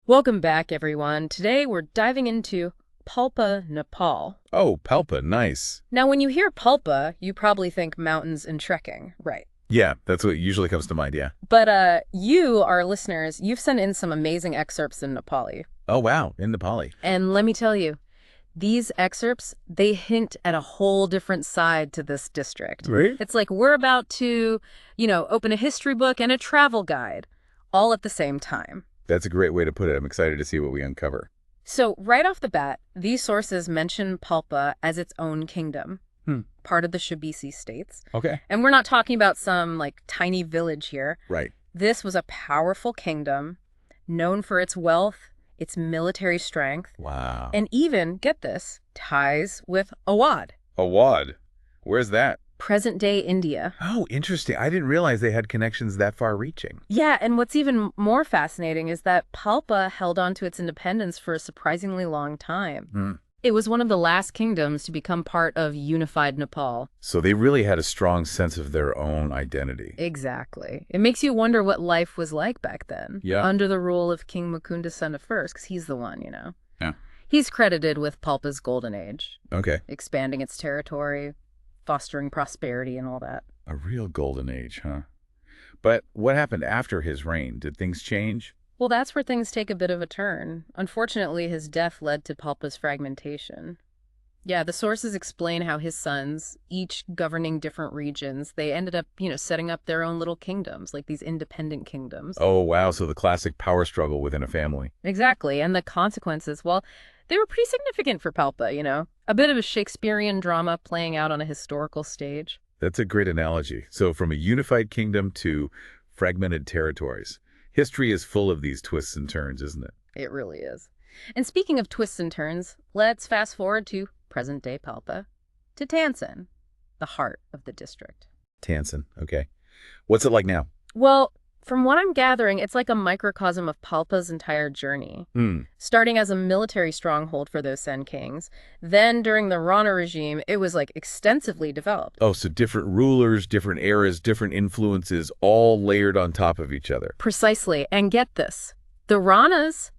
Welcome back, everyone. Today we're diving into Palpa, Nepal. Oh, Palpa, nice. Now, when you hear Palpa, you probably think mountains and trekking, right? Yeah, that's what usually comes to mind, yeah. But you, our listeners, you've sent in some amazing excerpts in Nepali. Oh, wow, in Nepali. And let me tell you, these excerpts, they hint at a whole different side to this district. Right? It's like we're about to, open a history book and a travel guide all at the same time. That's a great way to put it. I'm excited to see what we uncover. So right off the bat, these sources mention Palpa as its own kingdom, part of the Shabisi states. Okay. And we're not talking about some tiny village here. Right. This was a powerful kingdom known for its wealth, its military strength, Wow. and even, get this, ties with Awadh, Awadh. Where's that? present-day India. Oh, interesting. I didn't realize they had connections that far-reaching. Yeah, and what's even more fascinating is that Palpa held on to its independence for a surprisingly long time. It was one of the last kingdoms to become part of unified Nepal. So they really had a strong sense of their own identity. Exactly. It makes you wonder what life was like back then. Yeah. Under the rule of King Mukunda Son of First, because he's the one, Yeah. He's credited with Palpa's golden age, Okay. expanding its territory, fostering prosperity and all that. A real golden age, huh? But what happened after his reign? Did things change? Well, that's where things take a bit of a turn. Unfortunately, his death led to Palpa's fragmentation. Yeah, the sources explain how his sons, each governing different regions, they ended up, setting up their own little kingdoms, like these independent kingdoms. Oh, wow. So the classic power struggle within a family. Exactly. And the consequences, well, they were pretty significant for Palpa. A bit of a Shakespearean drama playing out on a historical stage. That's a great analogy. So from a unified kingdom to fragmented territories. History is full of these twists and turns, isn't it? It really is. And speaking of twists and turns, let's fast forward to present-day Palpa, to Tansen, the heart of the district. Tansen, okay. What's it like now? Well, from what I'm gathering, it's like a microcosm of Palpa's entire journey. Starting as a military stronghold for those Sen kings, then during the Rana regime, it was extensively developed. Oh, so different rulers, different eras, different influences, all layered on top of each other. Precisely. And get this, the Ranas,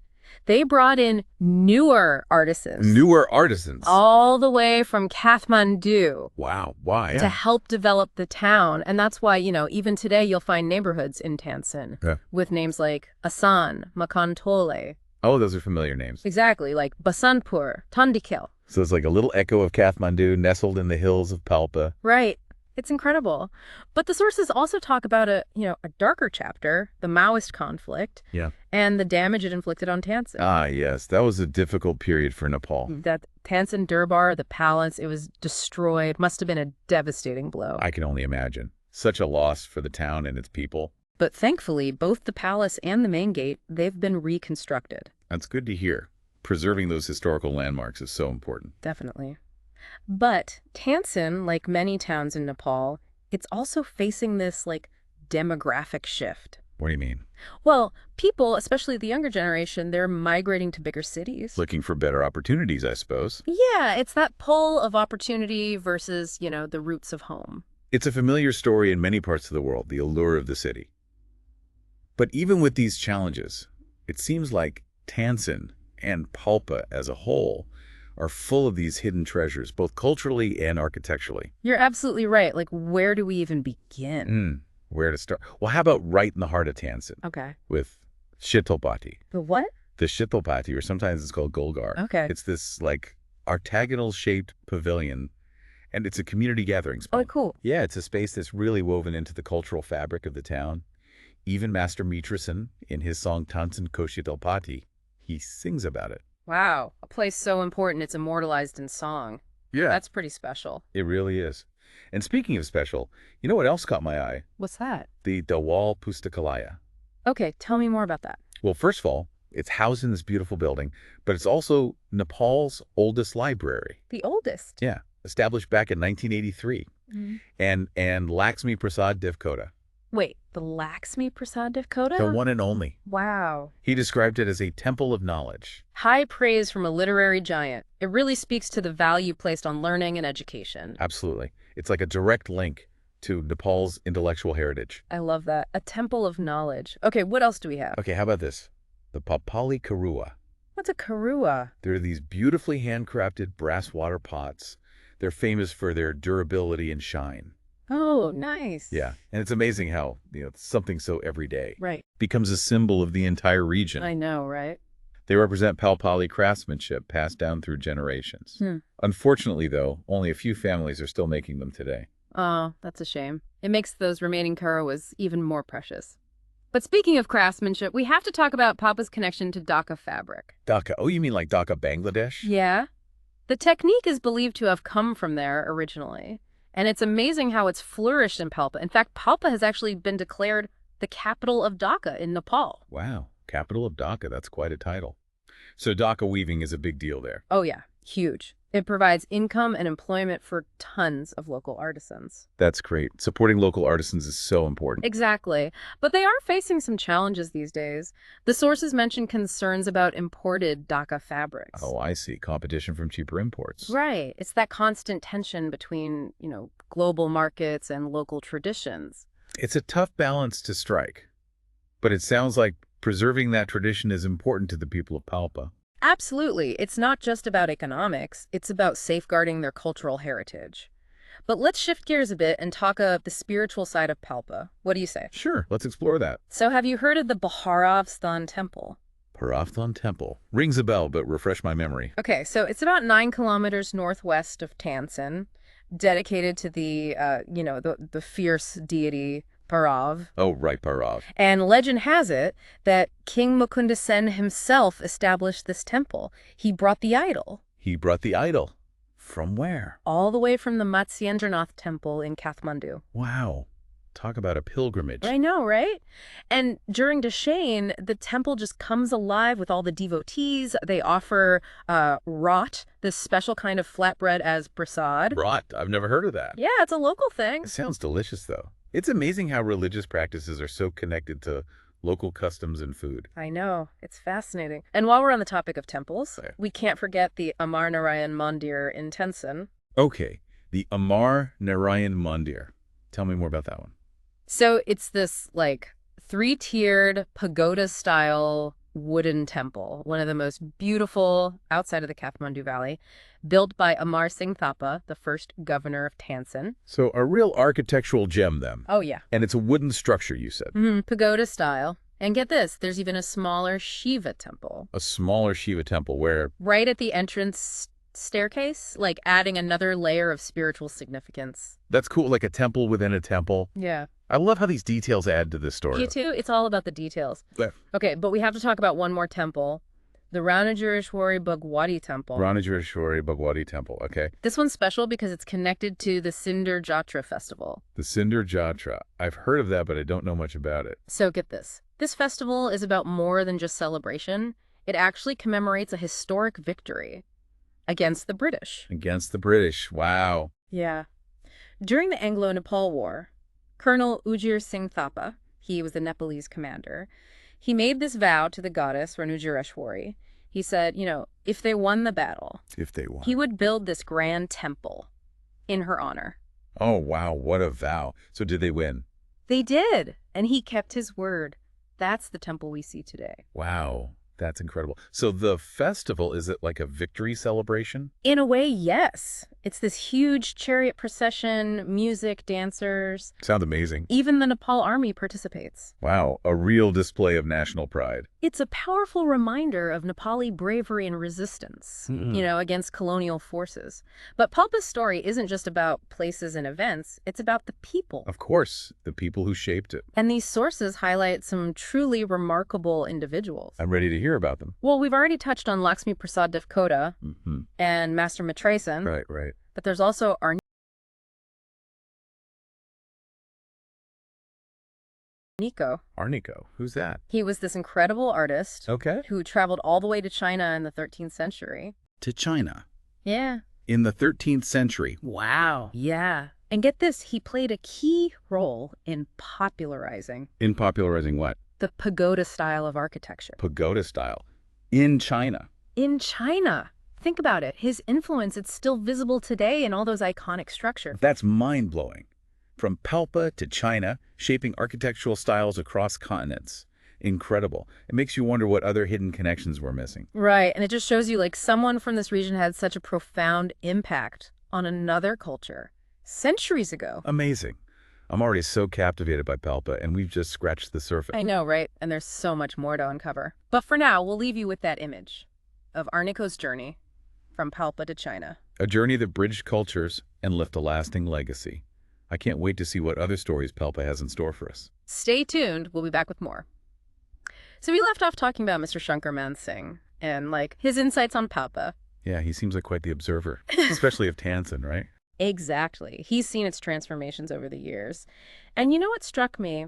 they brought in newer artisans. Newer artisans. All the way from Kathmandu. Wow, why? To help develop the town. And that's why, even today you'll find neighborhoods in Tansen with names like Asan, Makantole. Oh, those are familiar names. Exactly, like Basantpur, Tandikel. So it's like a little echo of Kathmandu nestled in the hills of Palpa. Right. It's incredible. But the sources also talk about a darker chapter, the Maoist conflict, and the damage it inflicted on Tansen. Ah, yes. That was a difficult period for Nepal. That Tansen Durbar, the palace, it was destroyed. Must have been a devastating blow. I can only imagine. Such a loss for the town and its people. But thankfully, both the palace and the main gate, they've been reconstructed. That's good to hear. Preserving those historical landmarks is so important. Definitely. But Tansen, like many towns in Nepal, it's also facing this demographic shift. What do you mean? Well, people, especially the younger generation, they're migrating to bigger cities. Looking for better opportunities, I suppose. Yeah, it's that pull of opportunity versus, the roots of home. It's a familiar story in many parts of the world, the allure of the city. But even with these challenges, it seems like Tansen and Palpa as a whole are full of these hidden treasures, both culturally and architecturally. You're absolutely right. Where do we even begin? Where to start? Well, how about right in the heart of Tansen? Okay. With Shitalpati. The what? The Shitalpati, or sometimes it's called Golgar. Okay. It's this octagonal-shaped pavilion, and it's a community gathering spot. Oh, cool. Yeah, it's a space that's really woven into the cultural fabric of the town. Even Master Mitrasen, in his song Tansen Ko Shitalpati, he sings about it. Wow. A place so important it's immortalized in song. Yeah. That's pretty special. It really is. And speaking of special, you know what else caught my eye? What's that? The Dawal Pustakalaya. Okay, tell me more about that. Well, first of all, it's housed in this beautiful building, but it's also Nepal's oldest library. The oldest? Yeah, established back in 1983. And Lakshmi Prasad Devkota. Wait, the Lakshmi Prasad Devkota? The one and only. Wow. He described it as a temple of knowledge. High praise from a literary giant. It really speaks to the value placed on learning and education. Absolutely. It's like a direct link to Nepal's intellectual heritage. I love that. A temple of knowledge. Okay, what else do we have? Okay, how about this? The Papali Karua. What's a karua? They're these beautifully handcrafted brass water pots. They're famous for their durability and shine. Oh, nice. Yeah, and it's amazing how, something so everyday Right. becomes a symbol of the entire I region. know, right? They represent Palpali craftsmanship passed down through generations. Hmm. Unfortunately, though, only a few families are still making them today. Oh, that's a shame. It makes those remaining karawas even more precious. But speaking of craftsmanship, we have to talk about Papa's connection to Dhaka fabric. Dhaka. Oh, you mean like Dhaka, Bangladesh? Yeah. The technique is believed to have come from there originally, and it's amazing how it's flourished in Palpa. In fact, Palpa has actually been declared the capital of Dhaka in Nepal. Wow, capital of Dhaka. That's quite a title. So Dhaka weaving is a big deal there. Oh yeah, huge. It provides income and employment for tons of local artisans. That's great. Supporting local artisans is so important. Exactly. But they are facing some challenges these days. The sources mention concerns about imported Dhaka fabrics. Oh, I see. Competition from cheaper imports. Right. It's that constant tension between, global markets and local traditions. It's a tough balance to strike. But it sounds like preserving that tradition is important to the people of Palpa. Absolutely. It's not just about economics. It's about safeguarding their cultural heritage. But let's shift gears a bit and talk of the spiritual side of Palpa. What do you say? Sure, let's explore that. So have you heard of the Bhairav Temple? Paravthan Temple. Rings a bell, but refresh my memory. Okay, so it's about 9 kilometers northwest of Tansen, dedicated to the fierce deity Bhairav. Oh, right, Parav. And legend has it that King Mukunda Sen himself established this temple. He brought the idol He brought the idol. From where? all the way from the Matsyendranath temple in Kathmandu. Wow. Talk about a pilgrimage. I know, right? And during Dashain, the temple just comes alive with all the devotees. They offer rot, this special kind of flatbread, as prasad. Brought. I've never heard of that. Yeah, it's a local thing. It sounds delicious, though. It's amazing how religious practices are so connected to local customs and food. I know. It's fascinating. And while we're on the topic of temples, Yeah. we can't forget the Amar Narayan Mandir in Tensen. Okay, the Amar Narayan Mandir. Tell me more about that one. So it's this, 3-tiered pagoda-style wooden temple, one of the most beautiful outside of the Kathmandu Valley, built by Amar Singh Thapa, the first governor of Tansen. So a real architectural gem, then. Oh, yeah. And it's a wooden structure, you said. Pagoda style. And get this, there's even a smaller Shiva temple. A smaller Shiva temple where... Right at the entrance staircase, adding another layer of spiritual significance. That's cool, like a temple within a temple. Yeah. I love how these details add to this story. You too? It's all about the details. Yeah. Okay, but we have to talk about one more temple, the Ranajureshwari Bhagwati Temple. Ranajureshwari Bhagwati Temple, okay. This one's special because it's connected to the Sindur Jatra festival. The Sindur Jatra. I've heard of that, but I don't know much about it. So get this. This festival is about more than just celebration. It actually commemorates a historic victory against the British. Against the British. Wow. Yeah. During the Anglo-Nepal War, Colonel Ujir Singh Thapa, he was the Nepalese commander, he made this vow to the goddess Ranujureshwari. He said, if they won the battle, If they won. he would build this grand temple in her honor. Oh, wow. What a vow. So did they win? They did, and he kept his word. That's the temple we see today. Wow. That's incredible. So the festival, is it like a victory celebration? In a way, yes. It's this huge chariot procession, music, dancers. Sounds amazing. Even the Nepal army participates. Wow. A real display of national pride. It's a powerful reminder of Nepali bravery and resistance, against colonial forces. But Palpa's story isn't just about places and events. It's about the people. Of course, the people who shaped it. And these sources highlight some truly remarkable individuals. I'm ready to hear about them. Well, we've already touched on Lakshmi Prasad Devkota and Master Matresen. Right, right. But there's also Arnico. Who's that? He was this incredible artist Okay. who traveled all the way to China in the 13th century. To China. Yeah. In the 13th century. Wow. Yeah. And get this, he played a key role in popularizing In popularizing what? the pagoda style of architecture. Pagoda style. In China. In China. Think about it. His influence, it's still visible today in all those iconic structures. That's mind-blowing. From Palpa to China, shaping architectural styles across continents. incredible. It makes you wonder what other hidden connections we're missing. Right, and it just shows you like someone from this region had such a profound impact on another culture centuries ago. Amazing. I'm already so captivated by Palpa, and we've just scratched the surface. I know, right? And there's so much more to uncover. But for now, we'll leave you with that image of Arniko's journey from Palpa to China. A journey that bridged cultures and left a lasting legacy. I can't wait to see what other stories Palpa has in store for us. Stay tuned. We'll be back with more. So we left off talking about Mr. Shanker Man Singh and, like, his insights on Palpa. Yeah, he seems like quite the observer, especially of tansen, right? Exactly. He's seen its transformations over the years. And you know what struck me?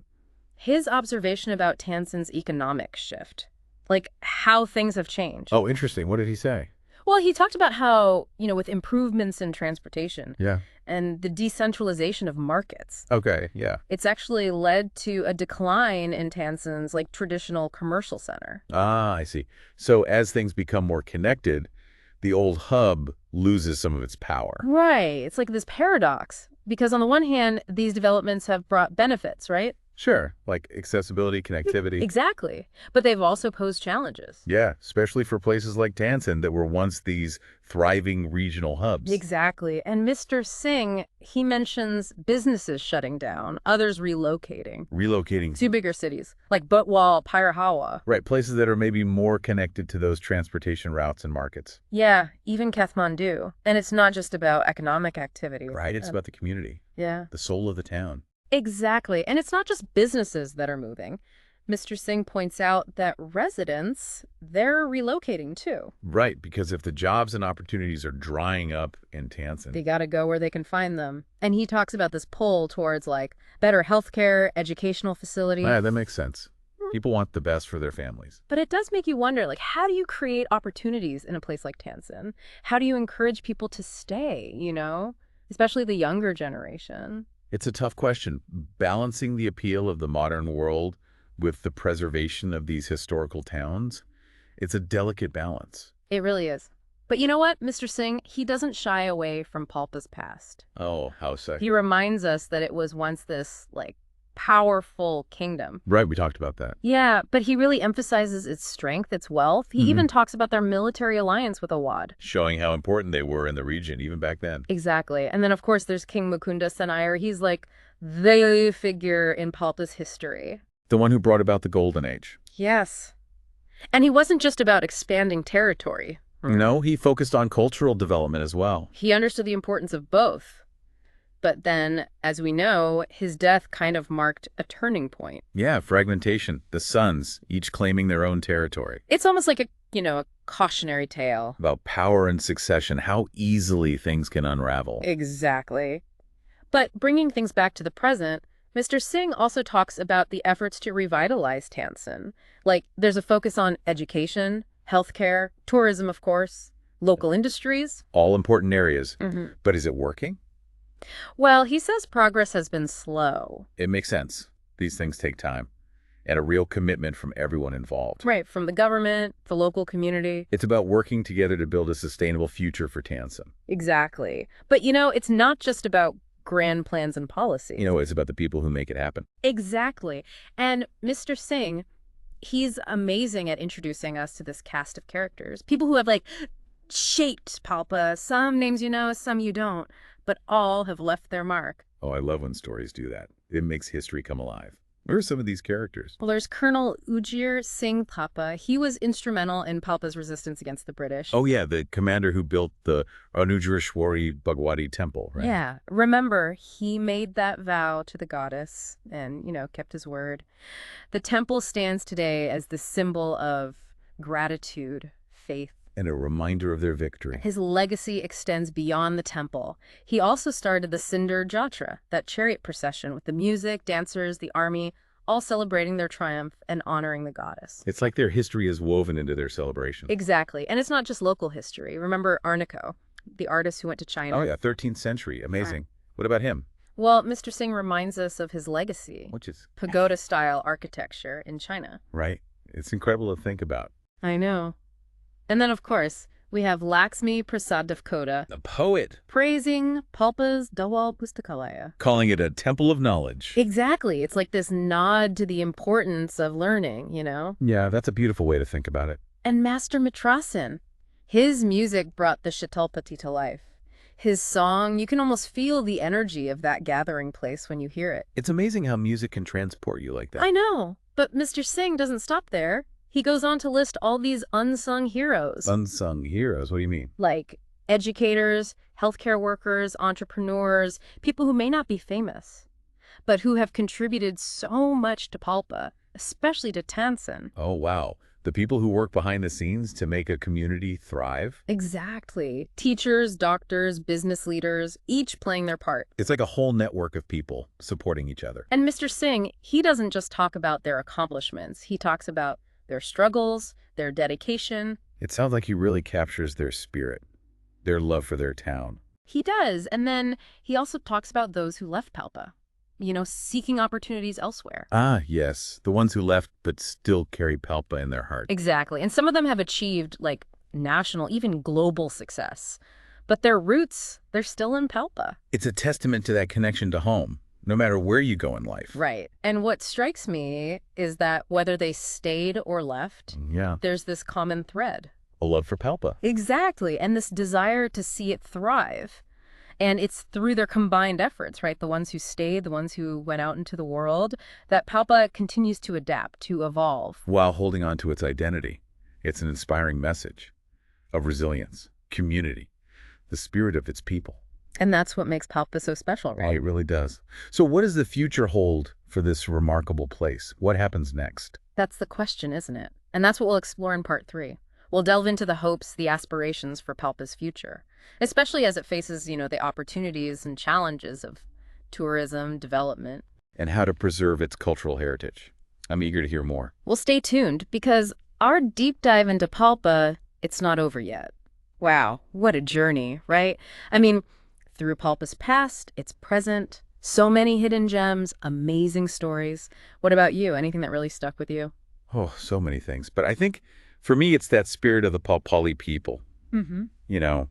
His observation about tansen's economic shift. Like, how things have changed. Oh, interesting. What did he say? Well, he talked about how, with improvements in transportation Yeah. and the decentralization of markets, Okay, yeah. it's actually led to a decline in Tansen's, like, traditional commercial center. Ah, I see. So as things become more connected, the old hub loses some of its power. Right. It's like this paradox. Because on the one hand, these developments have brought benefits, right? Sure, like accessibility, connectivity. Exactly. But they've also posed challenges. Yeah, especially for places like Tansen that were once these thriving regional hubs. Exactly. And Mr. Singh, he mentions businesses shutting down, others relocating Relocating. to bigger cities like Butwal, Pyrahawa. Right, places that are maybe more connected to those transportation routes and markets. Yeah, even Kathmandu. And it's not just about economic activity. Right, it's about the community, Yeah. the soul of the town. Exactly. And it's not just businesses that are moving. Mr. Singh points out that residents, they're relocating too. Right, because if the jobs and opportunities are drying up in Tansen. They got to go where they can find them. And he talks about this pull towards like better healthcare, educational facilities. Yeah, that makes sense. People want the best for their families. But it does make you wonder, like, how do you create opportunities in a place like Tansen? How do you encourage people to stay, especially the younger generation? It's a tough question. Balancing the appeal of the modern world with the preservation of these historical towns, it's a delicate balance. It really is. But you know what, Mr. Singh? He doesn't shy away from Palpa's past. Oh, how so? He reminds us that it was once this, like, powerful kingdom. Right, we talked about that. Yeah, but he really emphasizes its strength, its wealth. He even talks about their military alliance with Awad. Showing how important they were in the region, even back then. Exactly. And then, of course, there's King Mukunda Senayar. He's like the figure in Palpa's history. The one who brought about the Golden Age. Yes. And he wasn't just about expanding territory. No, he focused on cultural development as well. He understood the importance of both. But then, as we know, his death kind of marked a turning point. Yeah, fragmentation. The sons, each claiming their own territory. It's almost like a cautionary tale. About power and succession, how easily things can unravel. Exactly. But bringing things back to the present, Mr. Singh also talks about the efforts to revitalize Tansen. Like, there's a focus on education, healthcare, tourism, of course, local industries. All important areas. But is it working? Well, he says progress has been slow. It makes sense. These things take time. And a real commitment from everyone involved. Right, from the government, the local community. It's about working together to build a sustainable future for Tansen. Exactly. But, it's not just about grand plans and policies. It's about the people who make it happen. Exactly. And Mr. Singh, he's amazing at introducing us to this cast of characters. People who have, like, shaped Palpa. Some names you know, some you don't. But all have left their mark. Oh, I love when stories do that. It makes history come alive. Where are some of these characters? Well, there's Colonel Ujir Singh Thapa. He was instrumental in Palpa's resistance against the British. Oh, yeah, the commander who built the Anujreshwari Bhagwati temple, right? Yeah. Remember, he made that vow to the goddess and, kept his word. The temple stands today as the symbol of gratitude, faith, And a reminder of their victory. His legacy extends beyond the temple. He also started the Sindur Jatra, that chariot procession with the music, dancers, the army, all celebrating their triumph and honoring the goddess. It's like their history is woven into their celebration. Exactly. And it's not just local history. Remember Arniko, the artist who went to China? Oh, yeah, 13th century. Amazing. What about him? Well, Mr. Singh reminds us of his legacy. Which is? Pagoda-style architecture in China. Right. It's incredible to think about. I know. And then, of course, We have Laxmi Prasad Devkota A poet, praising Palpa's Dawal Pustakalaya. calling it a temple of knowledge. Exactly. It's like this nod to the importance of learning, you know? Yeah, that's a beautiful way to think about it. And Master Mitrasin. His music brought the Shitalpati to life. His song, you can almost feel the energy of that gathering place when you hear it. It's amazing how music can transport you like that. I know, but Mr. Singh doesn't stop there. He goes on to list all these unsung heroes, Unsung heroes, what do you mean? like educators, healthcare workers, entrepreneurs, people who may not be famous, but who have contributed so much to Palpa, especially to tansen. Oh, wow. The people who work behind the scenes to make a community thrive? Exactly. Teachers, doctors, business leaders, each playing their part. It's like a whole network of people supporting each other. And Mr. Singh, he doesn't just talk about their accomplishments. He talks about their struggles, their dedication. It sounds like he really captures their spirit, their love for their town. He does. And then he also talks about those who left Palpa, seeking opportunities elsewhere. Ah, yes, the ones who left but still carry Palpa in their heart. Exactly. And some of them have achieved, like, national, even global success. But their roots, they're still in Palpa. It's a testament to that connection to home, no matter where you go in life. Right. And what strikes me is that whether they stayed or left, Yeah, there's this common thread. a love for Palpa. Exactly. And this desire to see it thrive. And it's through their combined efforts, right? The ones who stayed, the ones who went out into the world, that Palpa continues to adapt, to evolve. While holding on to its identity. It's an inspiring message of resilience, community, the spirit of its people. And that's what makes Palpa so special, Oh, right? it really does. So what does the future hold for this remarkable place? What happens next? That's the question, isn't it? And that's what we'll explore in part 3. We'll delve into the hopes, the aspirations for Palpa's future, especially as it faces, the opportunities and challenges of tourism, development. And how to preserve its cultural heritage. I'm eager to hear more. Well, stay tuned, because our deep dive into Palpa, it's not over yet. Wow, what a journey, right? I mean, through Palpa's past, its present, so many hidden gems, amazing stories. What about you? Anything that really stuck with you? Oh, so many things. But I think for me, it's that spirit of the Palpali people. Mm-hmm.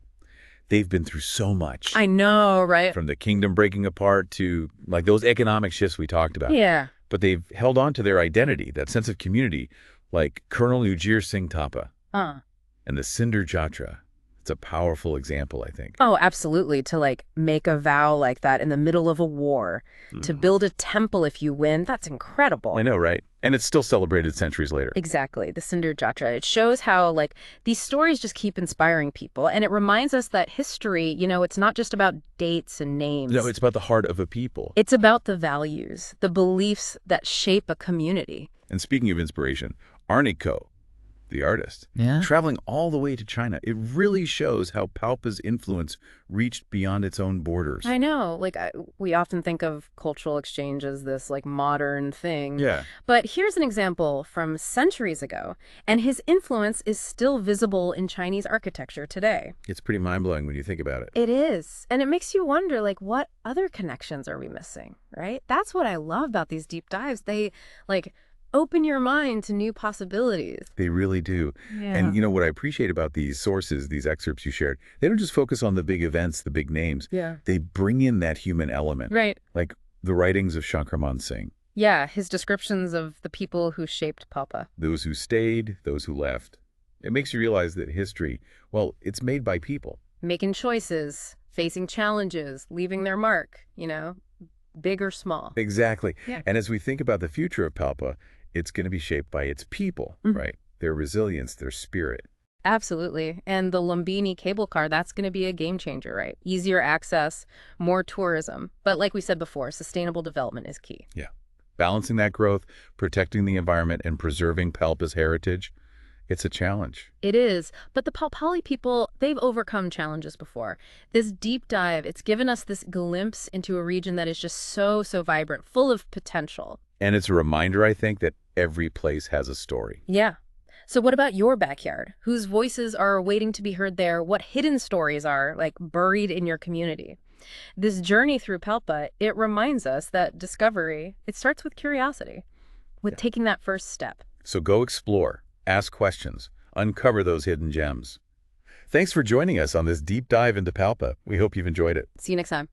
They've been through so much. I know, right? From the kingdom breaking apart to like those economic shifts we talked about. Yeah. But they've held on to their identity, that sense of community, like Colonel Ujir Singh Thapa and the Cinder Jatra. It's a powerful example, I think. Oh, absolutely. To make a vow like that in the middle of a war, to build a temple if you win, that's incredible. I know, right? And it's still celebrated centuries later. Exactly. The Cinder Jatra. It shows how these stories just keep inspiring people. And it reminds us that history, it's not just about dates and names. No, it's about the heart of a people. It's about the values, the beliefs that shape a community. And speaking of inspiration, Arniko, the artist, traveling all the way to China, it really shows how Palpa's influence reached beyond its own borders. I know. We often think of cultural exchange as this modern thing. Yeah. But here's an example from centuries ago, and his influence is still visible in Chinese architecture today. It's pretty mind-blowing when you think about it. It is. And it makes you wonder, what other connections are we missing, right? That's what I love about these deep dives. They, open your mind to new possibilities. They really do. Yeah. And what I appreciate about these sources, these excerpts you shared, they don't just focus on the big events, the big names. Yeah. They bring in that human element. Right. Like the writings of Shanker Man Singh. Yeah, his descriptions of the people who shaped Palpa. Those who stayed, those who left. It makes you realize that history, well, it's made by people. Making choices, facing challenges, leaving their mark, big or small. Exactly. Yeah. And as we think about the future of Palpa, it's going to be shaped by its people, right? Their resilience, their spirit. Absolutely. And the Lumbini cable car, that's going to be a game changer, right? Easier access, more tourism. But like we said before, sustainable development is key. Yeah. Balancing that growth, protecting the environment, and preserving Palpa's heritage, it's a challenge. It is. But the Palpali people, they've overcome challenges before. This deep dive, it's given us this glimpse into a region that is just so, so vibrant, full of potential. And it's a reminder, I think, that every place has a story. Yeah. So what about your backyard? Whose voices are waiting to be heard there? What hidden stories are buried in your community? This journey through Palpa, it reminds us that discovery, it starts with curiosity, with taking that first step. So go explore, ask questions, uncover those hidden gems. Thanks for joining us on this deep dive into Palpa. We hope you've enjoyed it. See you next time.